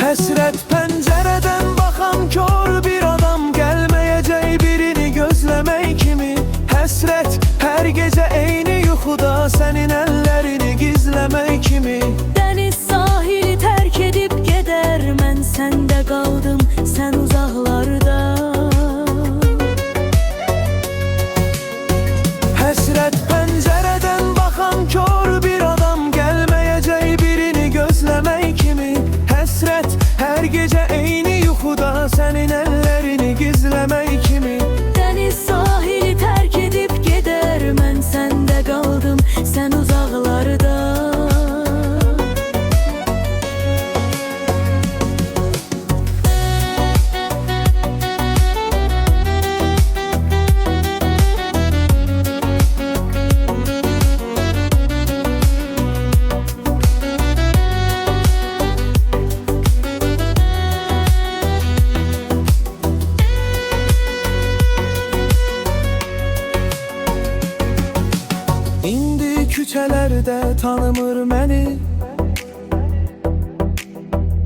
Həsrət pəncərədən baxan kör bir adam, gəlməyəcək birini gözləmək kimi. Həsrət hər gecə eyni yuxuda, sənin əllərini gizləmək kimi. Dəniz sahili tərk edib gedər, mən səndə qaldım, sən uzaqlarda. Həsrət pəncərədən baxan kör bir adam, gəlməyəcək birini gözləmək kimi. Həsrət hər gecə eyni yuxuda, sənin əllərini gizləmək kimi. Dəniz sahili tərk edib gedər, mən səndə qaldım, sən uzaqlarda. İndi küçələrdə tanımır məni,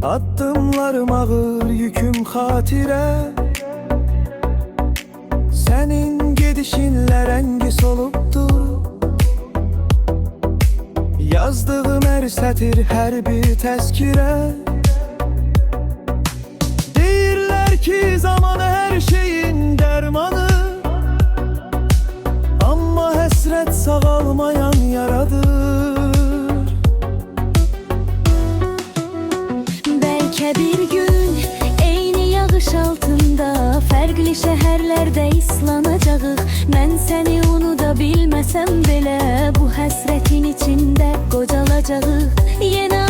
addımlarım ağır, yüküm xatirə. Sənin gedişinlə rəngi solubdur, yazdığım hər sətir, hər bir təzkirə. Deyirlər ki, zamanı hər şeyin dərmanı, amma həsrət sağalmayan yaradır. Bəlkə bir gün eyni yağış altında, fərqli şəhərlərdə islanacağıq. Mən səni unuda bilməsəm belə, bu həsrətin içində qocalacağıq. Yenə